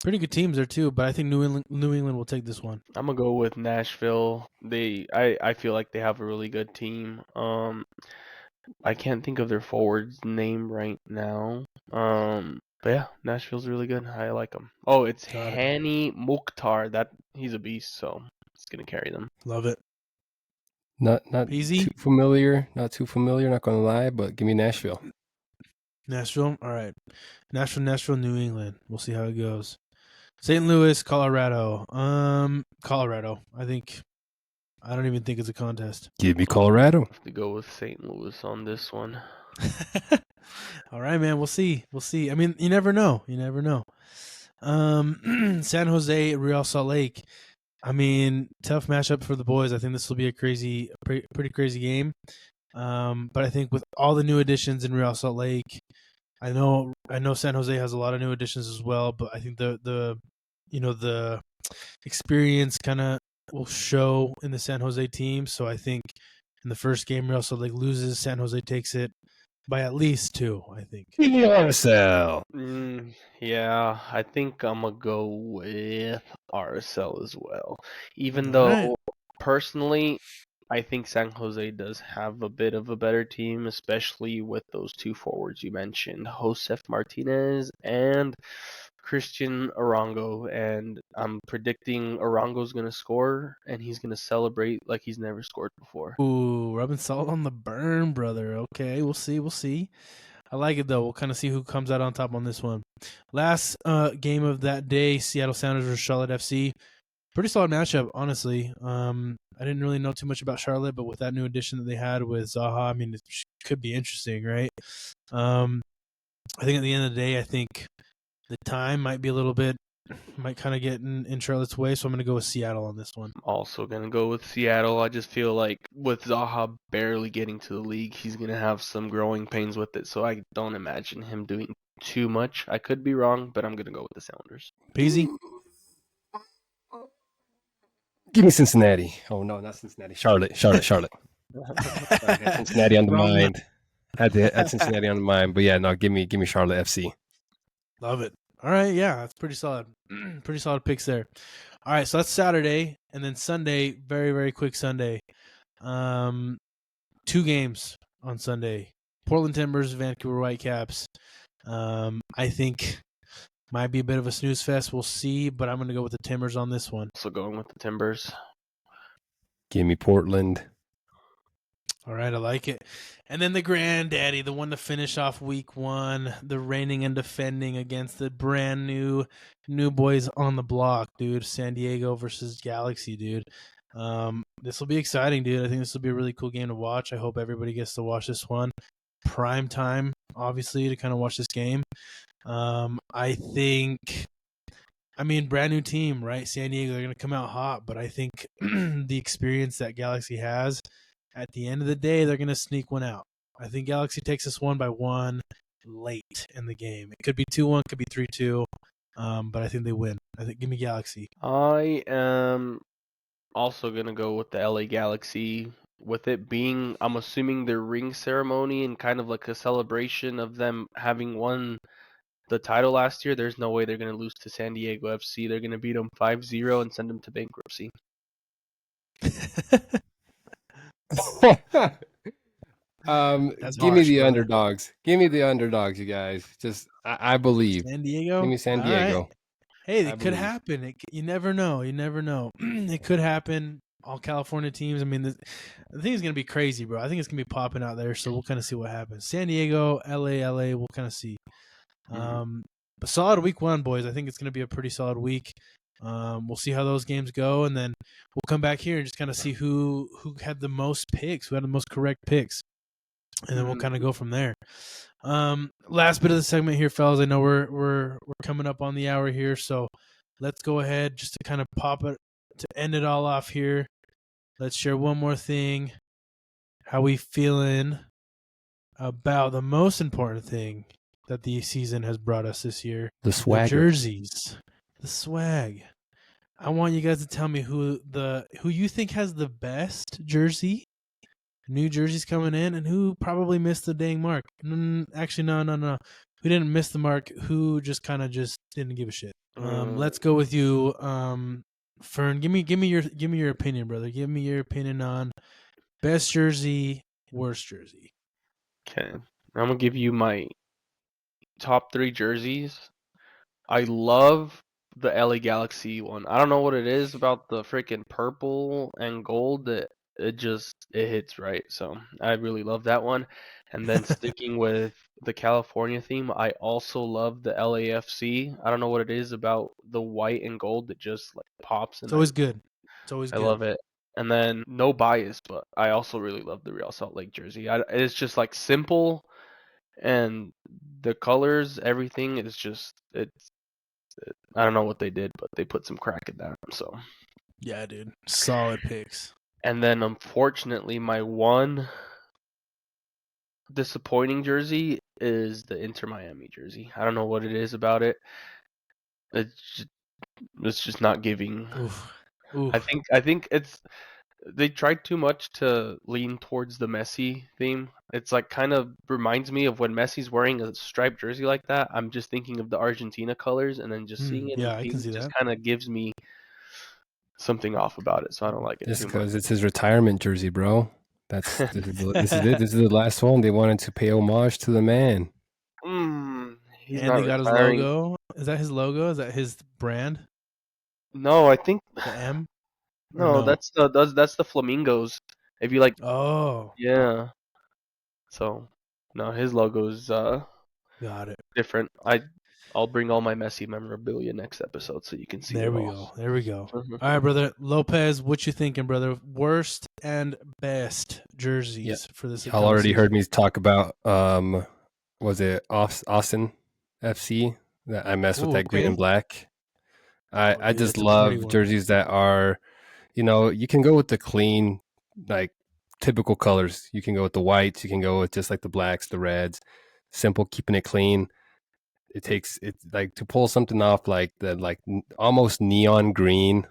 Pretty good teams there too, but I think New England will take this one. I'm gonna go with Nashville. I feel like they have a really good team. I can't think of their forward's name right now. But yeah, Nashville's really good. I like them. Oh, it's Got it. Hani Mukhtar. He's a beast, so it's gonna carry them. Love it. Not Easy. too familiar. Not too familiar. Not gonna lie, but give me Nashville. Nashville. All right. Nashville, New England. We'll see how it goes. St. Louis, Colorado. Colorado. I don't even think it's a contest. Give me Colorado. I have to go with St. Louis on this one. All right, man. We'll see. I mean, you never know. San Jose, Real Salt Lake. I mean, tough matchup for the boys. I think this will be a pretty crazy game. But I think with all the new additions in Real Salt Lake, I know San Jose has a lot of new additions as well. But I think the experience kind of will show in the San Jose team. So I think in the first game, Real Salt Lake loses. San Jose takes it by at least 2, I think. Give me RSL. Yeah, I think I'm gonna go with RSL as well. Even All though right. personally, I think San Jose does have a bit of a better team, especially with those 2 forwards you mentioned, Josef Martinez and Christian Arango. And I'm predicting Arango's gonna score, and he's gonna celebrate like he's never scored before. Ooh, rubbing salt on the burn, brother. Okay, we'll see. I like it though. We'll kind of see who comes out on top on this one. Last game of that day, Seattle Sounders versus Charlotte FC. Pretty solid matchup, honestly. I didn't really know too much about Charlotte, but with that new addition that they had with Zaha, I mean, it could be interesting, right? I think at the end of the day, I think the time might kind of get in Charlotte's way, so I'm going to go with Seattle on this one. I'm also going to go with Seattle. I just feel like with Zaha barely getting to the league, he's going to have some growing pains with it, so I don't imagine him doing too much. I could be wrong, but I'm going to go with the Sounders. Peasy? Give me Cincinnati. Oh no, not Cincinnati. Charlotte. Sorry, I had Cincinnati on the mind. Had Cincinnati on the mind, but yeah, no, give me Charlotte FC. Love it. All right, yeah, that's pretty solid. Pretty solid picks there. All right, so that's Saturday, and then Sunday, very, very quick Sunday. 2 games on Sunday. Portland Timbers, Vancouver Whitecaps. I think might be a bit of a snooze fest. We'll see, but I'm going to go with the Timbers on this one. Also going with the Timbers. Give me Portland. All right, I like it. And then the granddaddy, the one to finish off week 1, the reigning and defending against the brand new boys on the block, dude. San Diego versus Galaxy, dude. This will be exciting, dude. I think this will be a really cool game to watch. I hope everybody gets to watch this one. Prime time, obviously, to kind of watch this game. I mean, brand new team, right? San Diego, they're going to come out hot, but I think the experience that Galaxy has, at the end of the day, they're going to sneak one out. I think Galaxy takes this 1-1 late in the game. It could be 2-1, could be 3-2, but I think they win. Give me Galaxy. I am also going to go with the LA Galaxy, with it being, I'm assuming, their ring ceremony and kind of like a celebration of them having won the title last year. There's no way they're going to lose to San Diego FC. They're going to beat them 5-0 and send them to bankruptcy. Give me the underdogs. Give me the underdogs, you guys. Just I believe. San Diego. Give me San Diego. Right. Hey, it could happen. You never know. It could happen. All California teams. I mean, the thing is going to be crazy, bro. I think it's going to be popping out there, so we'll kind of see what happens. San Diego, LA, we'll kind of see. But solid week 1, boys. I think it's going to be a pretty solid week. We'll see how those games go, and then we'll come back here and just kind of see who had the most picks, who had the most correct picks, and then we'll kind of go from there. Last bit of the segment here, fellas. I know we're coming up on the hour here, so let's go ahead just to kind of pop it to end it all off here. Let's share one more thing. How we feeling about the most important thing that the season has brought us this year? The swag. Jerseys. The swag. I want you guys to tell me who you think has the best jersey. New jerseys coming in, and who probably missed the dang mark. Actually, no. who didn't miss the mark, who just kind of just didn't give a shit. Let's go with you, Fern. Give me your opinion, brother. Give me your opinion on best jersey, worst jersey. Okay, I'm gonna give you my top 3 jerseys. I love the LA Galaxy one. I don't know what it is about the freaking purple and gold that it hits right. So I really love that one. And then sticking with the California theme, I also love the LAFC. I don't know what it is about the white and gold that just like pops, It's and always good. It's always I good. love it. And then no bias, but I also really love the Real Salt Lake jersey. It's just like simple, and the colors, everything is just I don't know what they did, but they put some crack in that. So Yeah, dude. Solid picks. and then unfortunately, my one disappointing jersey is the Inter Miami jersey. I don't know what it is about it. It's just not giving. Oof. I think they tried too much to lean towards the Messi theme. It's like kind of reminds me of when Messi's wearing a striped jersey like that. I'm just thinking of the Argentina colors, and then just seeing it in Yeah, I can pink see just that. kind of gives me something off about it. So I don't like it Just too much. because it's his retirement jersey, bro. This is it. This is the last one. They wanted to pay homage to the man. He's And not they got his retiring. logo. Is that his logo? Is that his brand? No, I think The M? Or no. no? That's the flamingos. If you like, Oh, yeah. So no, his logo's got it. different. I'll bring all my Messi memorabilia next episode so you can see There it we all. go. There we go. All right, brother Lopez, what you thinking, brother? Worst and best jerseys for this Y'all upcoming already heard season. me talk about was it Austin FC? That I mess with Ooh, that green and okay. black. Oh, I dude, just that's a pretty love one. jerseys that are, you can go with the clean, like typical colors. You can go with the whites. You can go with just like the blacks, the reds. Simple, keeping it clean. It takes it like to pull something off like the almost neon green.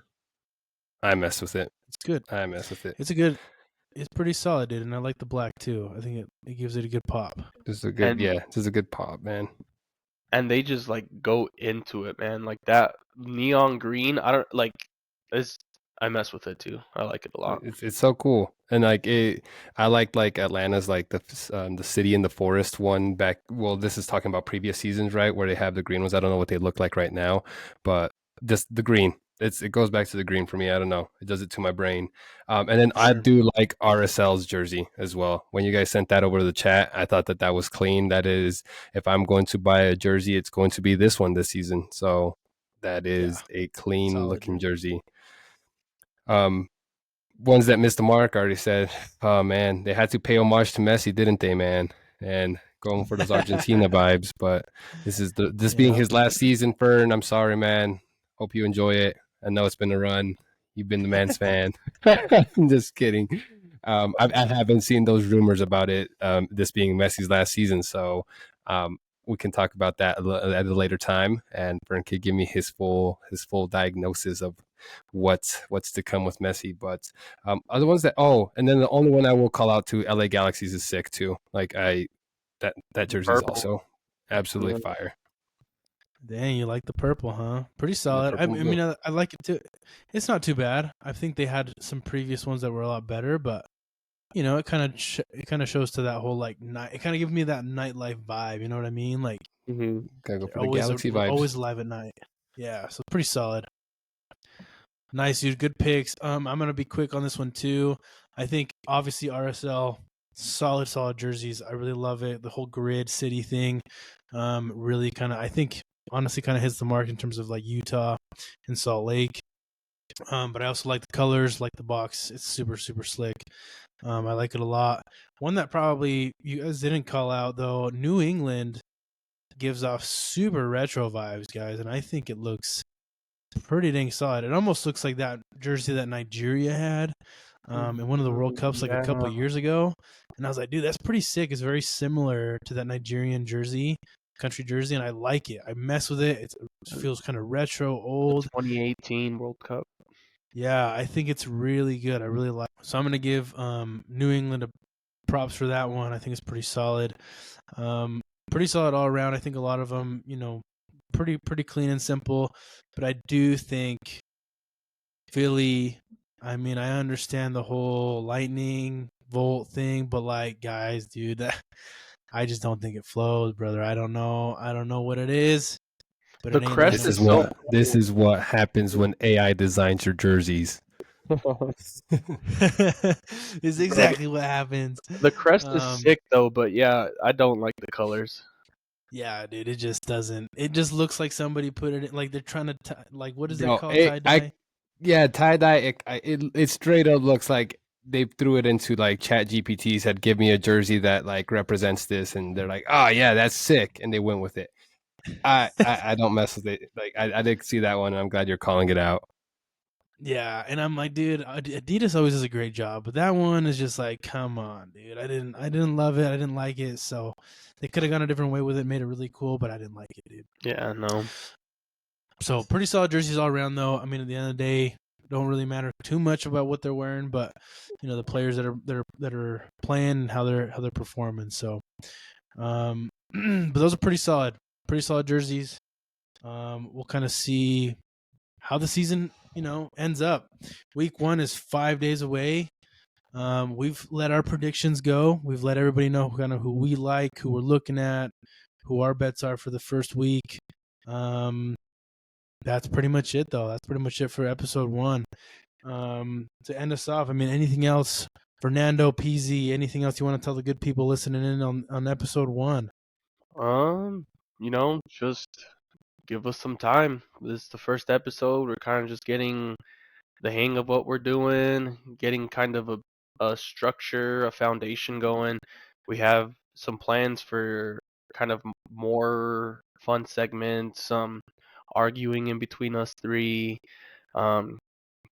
I mess with it. It's good. I mess with it. It's pretty solid, dude, and I like the black too. I think it gives it a good pop. This is a good, And yeah. This is a good pop, man. they just like go into it, man. Like that neon green. I don't like. It's I mess with it too. I like it a lot. It's so cool, and I like Atlanta's like the city in the forest one back. Well, this is talking about previous seasons, right? Where they have the green ones. I don't know what they look like right now, but just the green. It goes back to the green for me. I don't know. It does it to my brain. And then For I sure. do like RSL's jersey as well. When you guys sent that over to the chat, I thought that was clean. That is, if I'm going to buy a jersey, it's going to be this one this season. So that Yeah, is a clean solid, looking dude. jersey. Um, Ones that missed the mark, I already said, oh man, they had to pay homage to Messi, didn't they, man? And going for those Argentina vibes. But this being Yeah. his last season, Fern. I'm sorry, man. Hope you enjoy it. I know it's been a run. You've been the man's fan. I'm just kidding. I haven't seen those rumors about it. This being Messi's last season, so we can talk about that at a later time. And Fern could give me his full diagnosis of what's to come with Messi. But other ones and then the only one I will call out to LA Galaxies is sick too. Like that jersey is Purple. also absolutely Yeah. fire. Dang, you like the purple, huh? Pretty The solid. I purple and mean, blue. I like it too. It's not too bad. I think they had some previous ones that were a lot better, but it kind of it kind of shows to that whole like night. It kind of gives me that nightlife vibe. You know what I mean? Like Mm-hmm. Gotta go they're for the Galaxy vibes. always live at night. Yeah, so pretty solid. Nice, dude. Good picks. I'm gonna be quick on this one too. I think obviously RSL solid jerseys. I really love it. The whole grid city thing, really kind of I think honestly kind of hits the mark in terms of like Utah and Salt Lake. But I also like the colors, like the box. It's super slick. I like it a lot. One that probably you guys didn't call out though, New England gives off super retro vibes, guys, and I think it looks pretty dang solid. It almost looks like that jersey that Nigeria had in one of the World Cups like a couple Yeah. of years ago. And I was like, dude, that's pretty sick. It's very similar to that Nigerian jersey, country jersey, and I like it. I mess with it. It feels kind of retro, The old. 2018 World Cup. Yeah, I think it's really good. I really like it. So I'm going to give New England props for that one. I think it's pretty solid. pretty solid all around. I think a lot of them, pretty clean and simple. But I do think Philly. I mean, I understand the whole Lightning Volt thing, but like, guys, dude, I just don't think it flows, brother. I don't know what it is, but The it ain't crest letting is them so play. This is what happens when AI designs your jerseys. Is exactly what happens. The crest is sick though, but yeah, I don't like the colors. Yeah, dude, it just doesn't. It just looks like somebody put it in, like they're trying to like what is that Bro, called, tie dye? yeah, tie dye. It straight up looks like they threw it into like Chat GPT, said, "Give me a jersey that like represents this," and they're like, "Oh yeah, that's sick," and they went with it. I don't mess with it. Like I didn't see that one, and I'm glad you're calling it out. Yeah, and I'm like, dude, Adidas always does a great job, but that one is just like, come on, dude. I didn't love it. I didn't like it. So they could have gone a different way with it, made it really cool, but I didn't like it, dude. Yeah, no. So pretty solid jerseys all around, though. I mean, at the end of the day, don't really matter too much about what they're wearing, but the players that are playing and how they're performing. So, but those are pretty solid jerseys. We'll kind of see how the season ends up. Week 1 is 5 days away. We've let our predictions go. We've let everybody know kind of who we like, who we're looking at, who our bets are for the first week. That's pretty much it, though. That's pretty much it for episode 1. To end us off, I mean, anything else, Fernando, PZ, anything else you want to tell the good people listening in on episode 1? Just give us some time. This is the first episode. We're kind of just getting the hang of what we're doing, getting kind of a structure, a foundation going. We have some plans for kind of more fun segments, some arguing in between us three,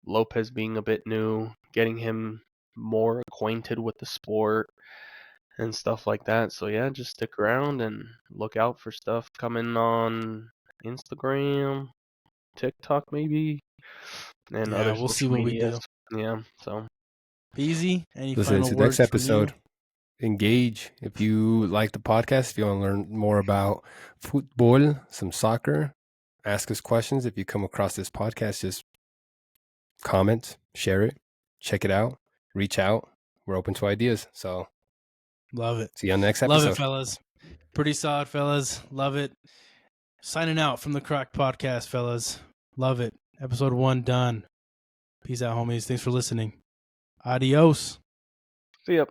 Lopez being a bit new, getting him more acquainted with the sport and stuff like that. So yeah, just stick around and look out for stuff coming on Instagram, TikTok maybe, and Yeah, other we'll see social what we medias. do. Yeah, so PZ, any Listen final to the words next from you? episode. Engage. If you like the podcast, if you want to learn more about football, some soccer, ask us questions. If you come across this podcast, just comment, share it, check it out, reach out. We're open to ideas. So Love it. see you on the next Love episode. it, fellas. Pretty solid, fellas. Love it. Signing out from the Croc Podcast, fellas. Love it. Episode 1 done. Peace out, homies. Thanks for listening. Adios. see ya.